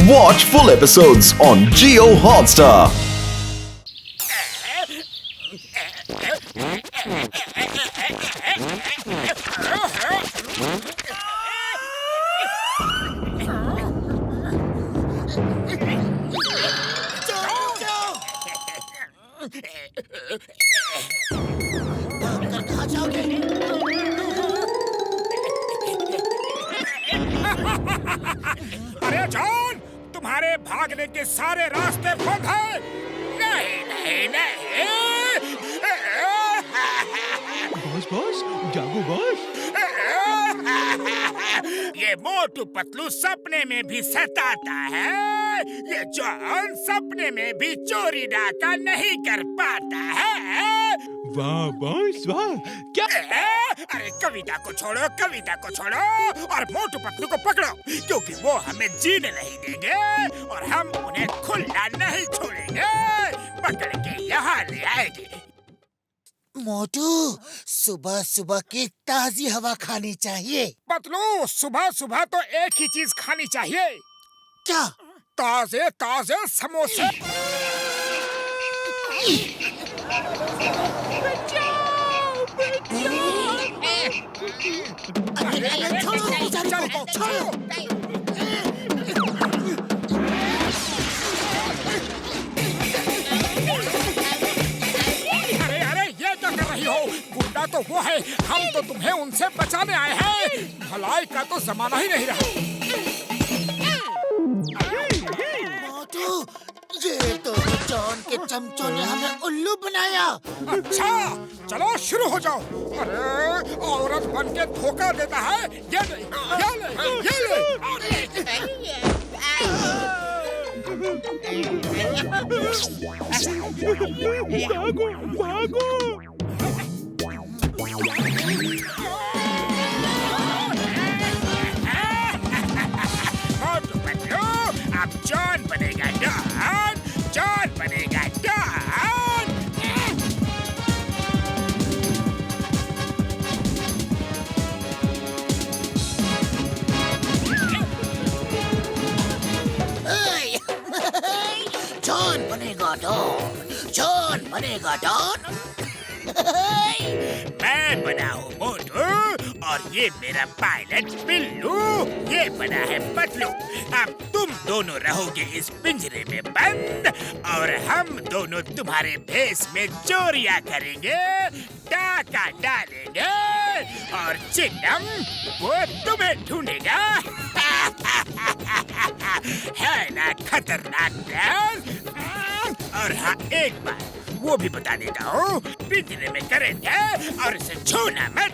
Watch full episodes on Jio Hotstar. कहाँ जाओगे? अरे जॉन, तुम्हारे भागने के सारे रास्ते बंद हैं। नहीं नहीं नहीं। बॉस जागो बॉस। ये मोटू पतलू सपने में भी सताता है। ये जॉन सपने में भी चोरी डाका नहीं कर पाता है। वाह बॉस वाह, क्या अरे कविता को छोड़ो और मोटू पतलू को पकड़ो, क्योंकि वो हमें जीने नहीं देंगे और हम उन्हें खुला नहीं छोड़ेंगे। पकड़ के यहाँ ले आएंगे। मोटू, सुबह सुबह की ताजी हवा खानी चाहिए। पतलू, सुबह सुबह तो एक ही चीज खानी चाहिए। क्या? ताजे ताजे समोसे। अरे ये क्या कर रही हो? गुंडा तो वो है, हम तो तुम्हें उनसे बचाने आए हैं। भलाई का तो जमाना ही नहीं रहा। मोटू, ये तो जॉन के चमचों ने हमें उल्लू बनाया। अच्छा, चलो शुरू हो जाओ। अरे औरत बन के धोखा देता है। ये ले। भागो। मोटू पतलू, अब जॉन बनेगा डॉन। जॉन बनेगा डॉन। मैं बना हूँ मोटू और ये मेरा पायलट बिल्लू। ये बना है पतलू। अब तुम दोनों रहोगे इस पिंजरे में बंद और हम दोनों तुम्हारे भेष में चोरियां करेंगे, डाका डालेंगे और चिन्नम वो तुम्हें ढूंढेगा। है ना खतरनाक प्लान? और हाँ, एक बात वो भी बता देता हूँ, पिंजरे में करेंगे और इसे छूना मत।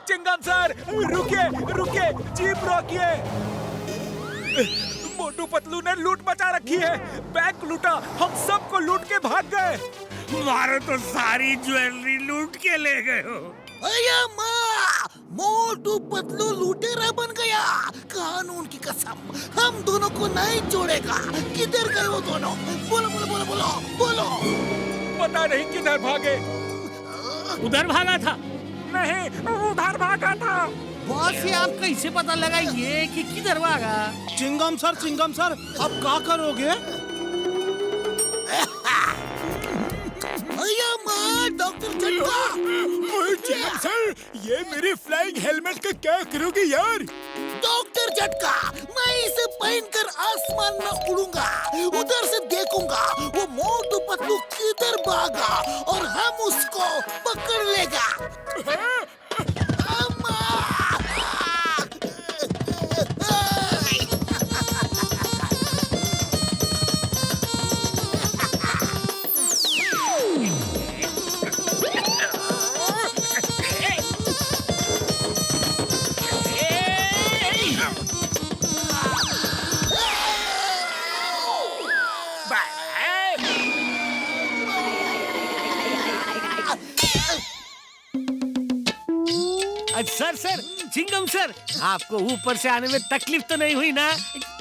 चिंगम सर, रुकिए, जीप रोकिए। मोटू पतलू ने लूट मचा रखी है। बैंक लूटा, हम सबको लूट के भाग गए। मारो तो सारी ज्वेलरी लूट के ले गए हो। अया माँ, मोटू पतलू लुटेरा बन गया। कानून की कसम, हम दोनों को नहीं छोड़ेगा। किधर गए वो दोनों? बोलो। पता नहीं किधर भागे। उधर भागा था। नहीं, उधर भागा था। बॉस, ये आप कैसे पता लगाइए कि किधर भागा? चिंगम सर, अब क्या करोगे? अया माँ, डॉक्टर चट्टा। सर, ये मेरी फ्लाइंग हेलमेट का क्या करोगे यार? डॉक्टर झटका, मैं इसे पहनकर आसमान में उड़ूंगा, उधर से देखूंगा वो मोटू पतलू किधर भागा और हम उसको पकड़ लेगा। अम्मा! सर सर, चिंगम सर, आपको ऊपर से आने में तकलीफ तो नहीं हुई ना?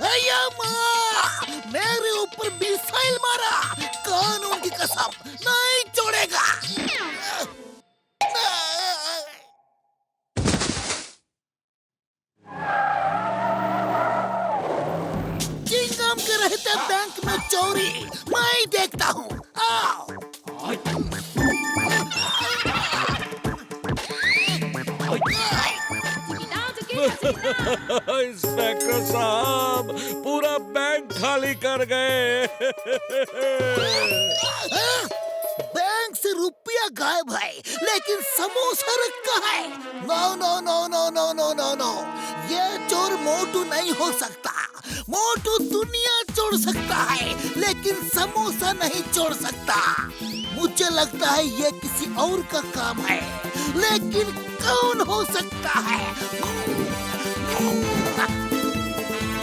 अय्या माँ, मेरे ऊपर मिसाइल मारा, कानून की कसम नहीं छोड़ेगा। चिंगम के रहते बैंक में चोरी मैं ही देखता हूँ। आओ। इंस्पेक्टर साहब, पूरा बैंक खाली कर गए। बैंक से रुपया गायब है, लेकिन समोसा रखा है। No no no no no no no no, ये चोर मोटू नहीं हो सकता। मोटू दुनिया चोर सकता है, लेकिन समोसा नहीं चोर सकता। मुझे लगता है ये किसी और का काम है, लेकिन कौन हो सकता है?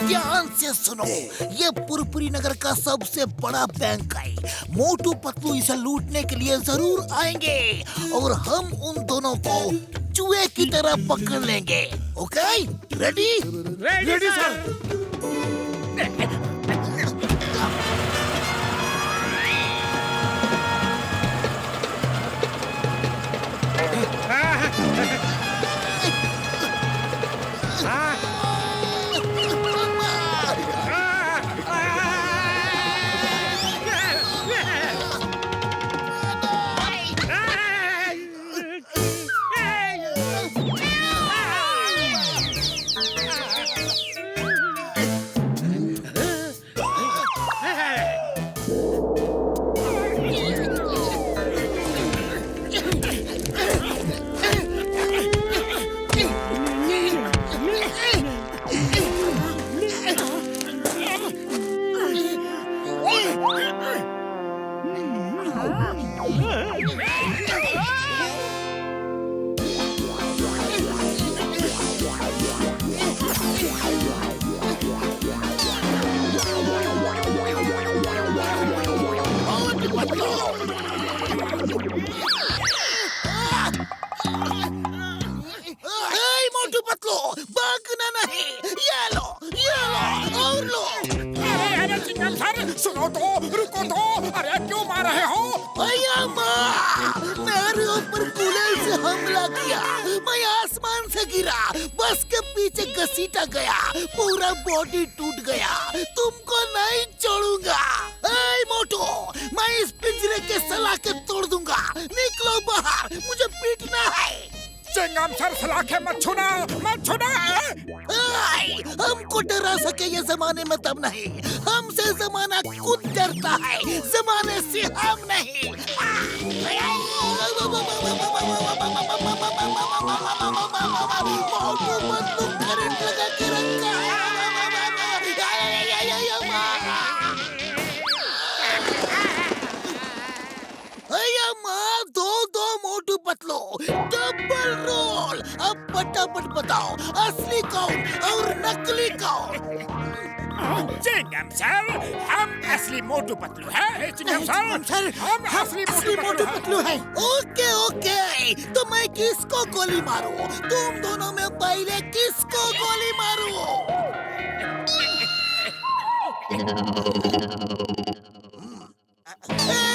ध्यान से सुनो, ये पुरपुरी नगर का सबसे बड़ा बैंक है। मोटू पतलू इसे लूटने के लिए जरूर आएंगे और हम उन दोनों को चूहे की तरह पकड़ लेंगे। Okay, ready? Ready sir. Motu Patlu, भागना नहीं। ये लो और लो। अरे चिंगम सर, सुनो तो, रुको तो। अरे क्यों मार रहे हो? भैया माँ, मेरे ऊपर बुलेट से हमला किया, मैं आसमान से गिरा, बस के पीछे घसीटा गया, पूरा बॉडी टूट गया। तुमको नहीं छोड़ूंगा। ए मोटू, मैं इस पिंजरे के सलाखे तोड़ दूंगा। निकलो बाहर, मुझे पीटना है। चिंगम सर, सलाखे मत छूना, मत छूना। हमको डरा सके ये जमाने में तब नहीं, हमसे जमाना खुद डरता है, जमाने से हम नहीं। मोटू पतलू करंट लगा के रखा है। माँ, दो मोटू पतलू, डबल रोल। अब फटाफट बताओ, असली कौन और नकली कौन? चिंगम सर, हम असली मोटू पतलू हैं। चिंगम सर, हम असली मोटू पतलू हैं। ओके, तो मैं किसको गोली मारूं? तुम दोनों में पहले किसको गोली मारूं?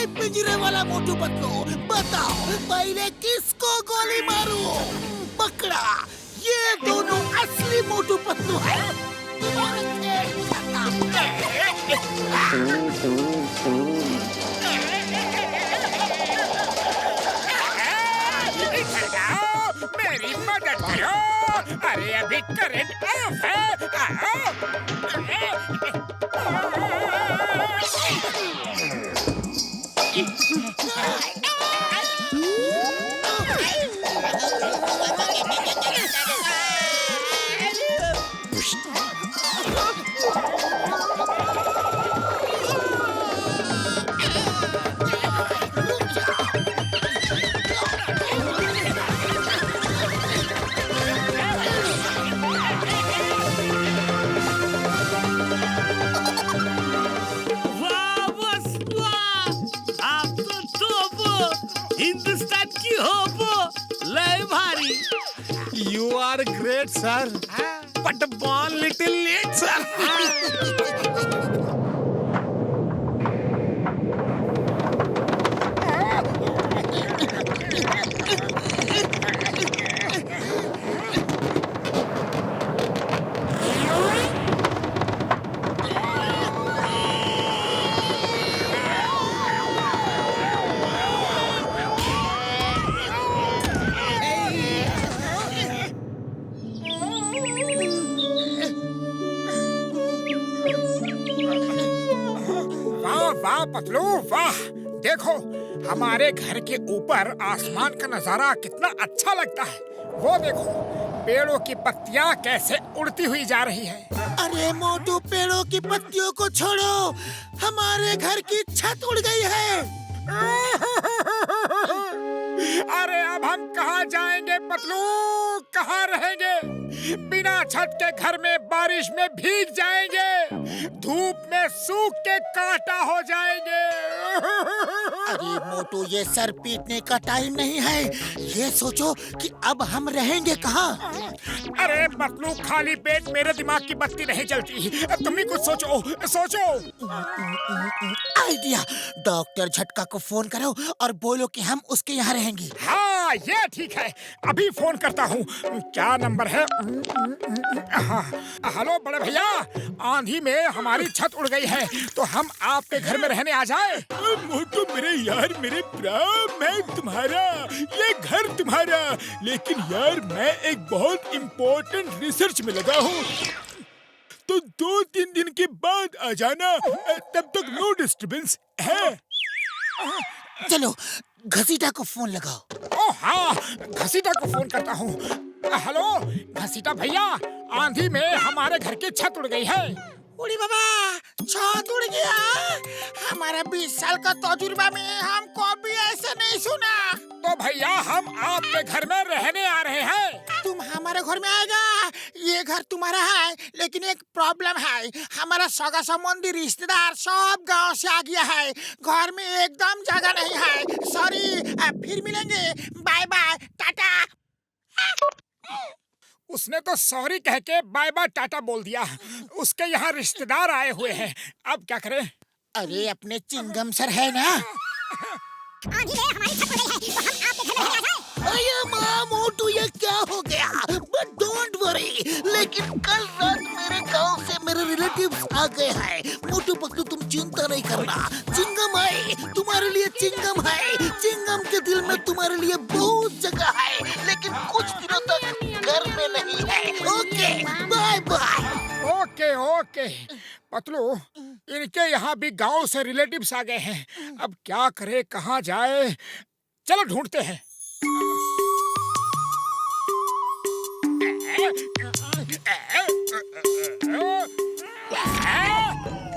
पिंजरे वाला मोटू पतलू, बताओ पहले किसको गोली मारूं? पकड़ा, ये दोनों असली मोटू पतलू हैं। तुम्हारा खेल खत्म। मेरी मदद करो। अरे अभी करंट ऑफ है। हिंदुस्तान की होप लय भारी। You are great sir, but born little late sir. वाह पतलू वाह, देखो हमारे घर के ऊपर आसमान का नजारा कितना अच्छा लगता है। वो देखो पेड़ों की पत्तियां कैसे उड़ती हुई जा रही है। अरे मोटू, पेड़ों की पत्तियों को छोड़ो, हमारे घर की छत उड़ गई है। अरे अब हम कहाँ जाएंगे पतलू, कहाँ रहेंगे? बिना छत के घर में बारिश में भीग जाएंगे, धूप में सूख के कांटा हो जाएंगे। अरे मोटू, ये सर पीटने का टाइम नहीं है। ये सोचो कि अब हम रहेंगे कहाँ। अरे पतलू, खाली पेट मेरे दिमाग की बत्ती नहीं चलती। तुम भी कुछ सोचो सोचो। आइडिया, डॉक्टर झटका को फोन करो और बोलो कि हम उसके यहाँ रहेंगे। हाँ ये ठीक है, अभी फोन करता हूँ। क्या नंबर है? हाँ, हेलो बड़े भैया, आंधी में हमारी छत उड़ गई है, तो हम आपके घर में रहने आ जाए? मोटू मेरे यार, मेरे प्राण, मैं तुम्हारा, ये घर तुम्हारा। लेकिन यार मैं एक बहुत इम्पोर्टेंट रिसर्च में लगा हूँ, तो 2-3 दिन के बाद आ जाना, तब तक नो डिस्टर्बेंस है। चलो घसीटा को फोन लगाओ। ओ हाँ, घसीटा को फोन करता हूँ। हेलो घसीटा भैया, आंधी में हमारे घर की छत उड़ गई है। उड़ी बाबा, छत उड़ गया। हमारा 20 साल का तजुर्बा में हमको अभी ऐसा नहीं सुना। तो भैया हम आपके घर में रहने आ रहे हैं। तुम हमारे घर में आएगा? ये घर तुम्हारा है, लेकिन एक प्रॉब्लम है। हमारा सगा संबंधी रिश्तेदार सब गांव से आ गया है, घर में एकदम जगह नहीं है। सॉरी, फिर मिलेंगे, बाय बाय, टाटा। उसने तो सॉरी कह के बाय बाय टाटा बोल दिया। उसके यहाँ रिश्तेदार आए हुए हैं, अब क्या करें? अरे अपने चिंगम सर है ना। अरे माँ मोटू, ये क्या हो गया? बट डोंट वरी, लेकिन कल रात मेरे गांव से मेरे रिलेटिव्स आ गए हैं। मोटू पतलू, तुम चिंता नहीं करना, चिंगम है तुम्हारे लिए, चिंगम है। चिंगम के दिल में तुम्हारे लिए बहुत जगह है, लेकिन कुछ दिनों तक घर में नहीं है। Okay, bye bye. Okay okay Patlu, इनके यहाँ भी गांव से रिलेटिव्स आ गए हैं। अब क्या करे, कहाँ जाए? चलो ढूंढते हैं।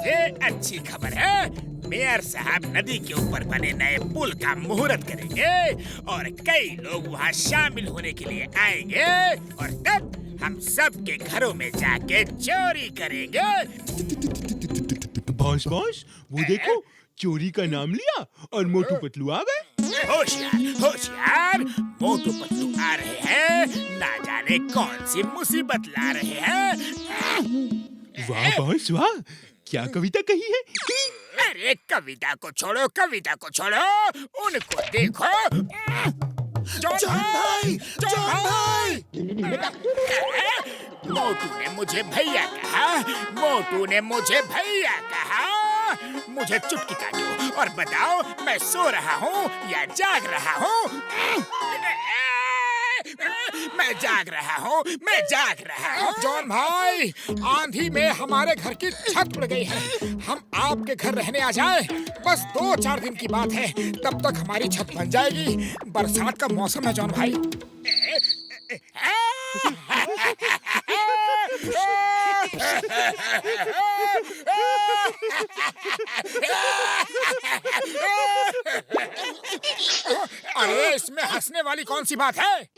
ये अच्छी खबर है, मेयर साहब नदी के ऊपर बने नए पुल का मुहूर्त करेंगे और कई लोग वहाँ शामिल होने के लिए आएंगे, और तब हम सब के घरों में जाके चोरी करेंगे। बॉस वो देखो, चोरी का नाम लिया और मोटू पतलू आ गए। होशियार होशियार, मोटू पतलू आ रहे हैं, ना जाने कौन सी मुसीबत ला रहे हैं। वाह बॉस वाह, क्या कविता कही है? अरे कविता को छोड़ो, कविता को छोड़ो, उनको देखो। जॉन भाई, जॉन भाई। मोटू ने मुझे भैया कहा, मोटू ने मुझे भैया कहा। मुझे चुटकी काटो और बताओ, मैं सो रहा हूँ या जाग रहा हूँ? मैं जाग रहा हूँ, मैं जाग रहा हूँ। जॉन भाई, आंधी में हमारे घर की छत उड़ गई है, हम आपके घर रहने आ जाए? बस 2-4 दिन की बात है, तब तक हमारी छत बन जाएगी। बरसात का मौसम है जॉन भाई। अरे इसमें हंसने वाली कौन सी बात है?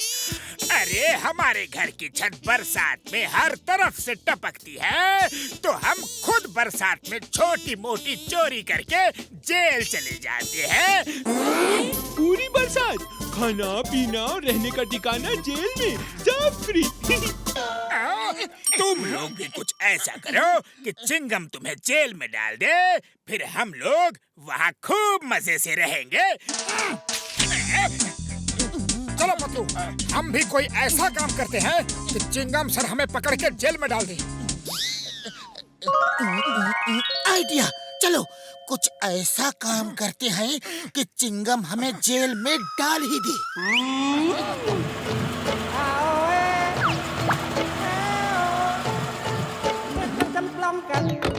अरे हमारे घर की छत बरसात में हर तरफ से टपकती है, तो हम खुद बरसात में छोटी मोटी चोरी करके जेल चले जाते हैं। पूरी बरसात खाना पीना और रहने का ठिकाना जेल में, सब फ्री। तुम लोग भी कुछ ऐसा करो कि चिंगम तुम्हें जेल में डाल दे, फिर हम लोग वहाँ खूब मजे से रहेंगे। चलो पतलू, हम भी कोई ऐसा काम करते हैं कि चिंगम सर हमें पकड़ के जेल में डाल दे। आइडिया, चलो कुछ ऐसा काम करते हैं कि चिंगम हमें जेल में डाल ही दे।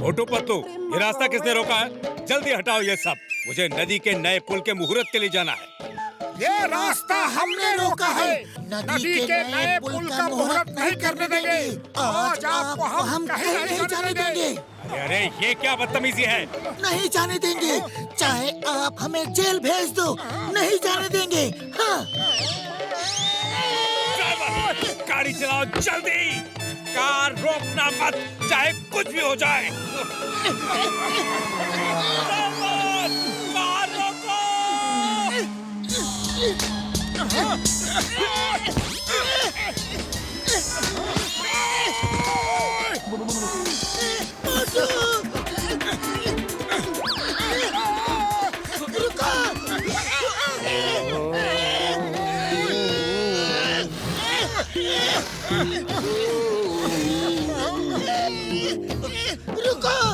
मोटू पतलू, ये रास्ता किसने रोका है? जल्दी हटाओ ये सब, मुझे नदी के नए पुल के मुहूर्त के लिए जाना है। ये रास्ता हमने रोका है। नदी के नए पुल का मुहूर्त नहीं करने देंगे। आज आपको हम कहीं नहीं जाने देंगे। अरे ये क्या बदतमीजी है? नहीं जाने देंगे, चाहे आप हमें जेल भेज दो, नहीं जाने देंगे। हाँ। गाड़ी चलाओ जल्दी, कार रोकना मत, चाहे कुछ भी हो जाए। कार रोको।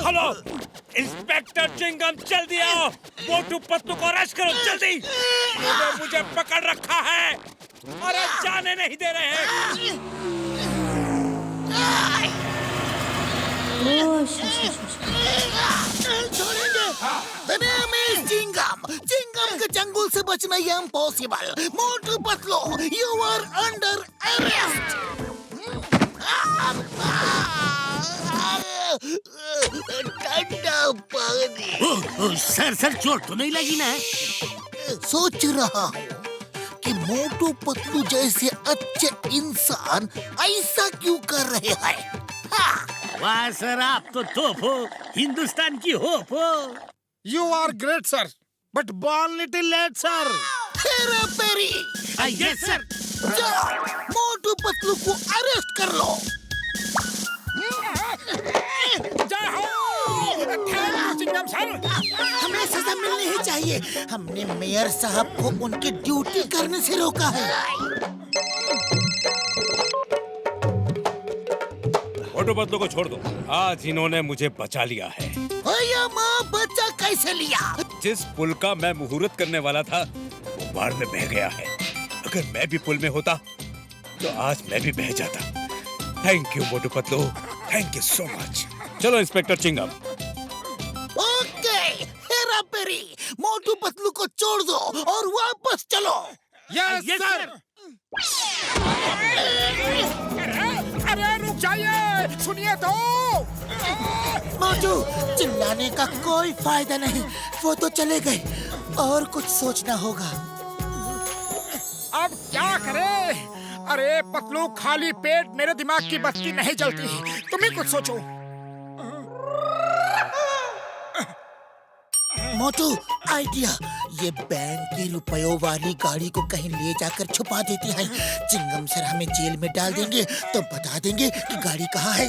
हेलो इंस्पेक्टर चिंगम, जल्दी आओ, मोटू पतलू को अरेस्ट करो जल्दी। उन्होंने मुझे पकड़ रखा है और जाने नहीं दे रहे हैं। छोड़ेंगे। The name is Chingam. Chingam के चंगुल से बचना ये impossible. Motu Patlu, you are under arrest। ठंडा पानी। सर चोट तो नहीं लगी ना? सोच रहा हूँ कि मोटू पतलू जैसे अच्छे इंसान ऐसा क्यों कर रहे हैं। हाँ। वाह सर, आप तो तोप हो, हिंदुस्तान की होप हो। You are great sir, but born little late sir। Hera Pheri. Yes sir. जाओ, मोटू पतलू को अरेस्ट कर लो। चिंगम सर, हमें सजा मिलनी ही चाहिए। हमने मेयर साहब को उनकी ड्यूटी करने से रोका है। मोटू पतलू को छोड़ दो, आज इन्होंने मुझे बचा लिया है। भैया माँ, बच्चा कैसे लिया? जिस पुल का मैं मुहूर्त करने वाला था वो बाढ़ में बह गया है। अगर मैं भी पुल में होता तो आज मैं भी बह जाता। Thank you Motu Patlu, thank you so much. चलो इंस्पेक्टर चिंगम। ओके, हेरा फेरी। मोटू पतलू को छोड़ दो और वापस चलो। Yes sir. अरे रुक जाइए, सुनिए तो। मोटू, चिल्लाने का कोई फायदा नहीं, वो तो चले गए। और कुछ सोचना होगा। अब क्या करें? अरे पतलू, खाली पेट मेरे दिमाग की बत्ती नहीं जलती। तुम ही कुछ सोचो। मोटू, आइडिया। ये बैंक की रुपयों वाली गाड़ी को कहीं ले जाकर छुपा देते हैं। चिंगम सर हमें जेल में डाल देंगे तो बता देंगे कि गाड़ी कहाँ है।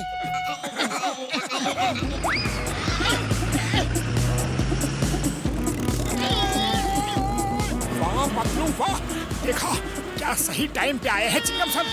वाह पतलू वाह, देखा क्या सही टाइम पे आए हैं Chingum sir.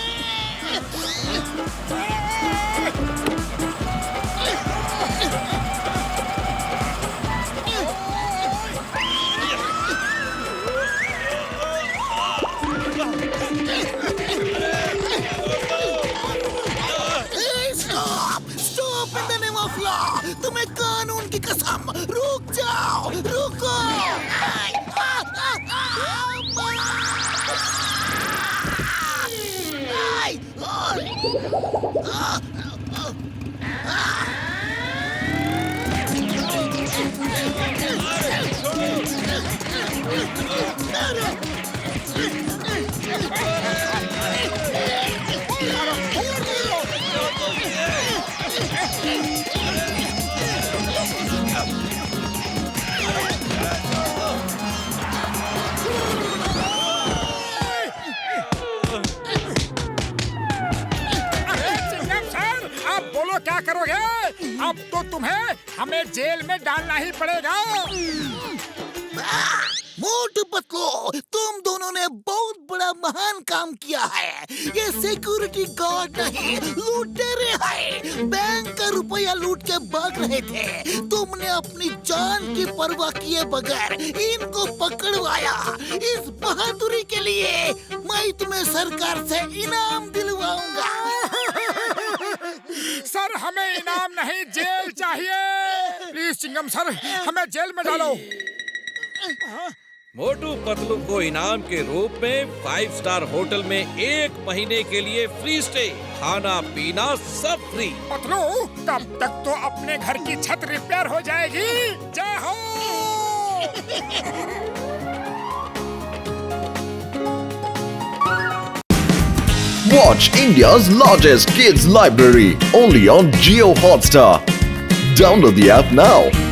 Stop in the name of law. तुम्हें कानून की कसम, रुक जाओ, रुको। अरे चिंगम सर, आप बोलो क्या करोगे? अब तो तुम्हें हमें जेल में डालना ही पड़ेगा। मोटू पतलू, तुम दोनों ने बहुत बड़ा महान काम किया है। ये सिक्योरिटी गार्ड नहीं, लुटेरे हैं। बैंक का रुपया लूट के भाग रहे थे। तुमने अपनी जान की परवाह किए बगैर इनको पकड़वाया। इस बहादुरी के लिए मैं तुम्हें सरकार से इनाम दिलवाऊंगा। सर, हमें इनाम नहीं, जेल चाहिए। प्लीज चिंगम सर, हमें जेल में डालो। मोटू पतलू को इनाम के रूप में 5 स्टार होटल में 1 महीने के लिए फ्री स्टे, खाना पीना सब फ्री। पतलू, तब तक तो अपने घर की छत रिपेयर हो जाएगी। जय हो। Watch India's largest kids library only on Jio Hotstar. Download the app now.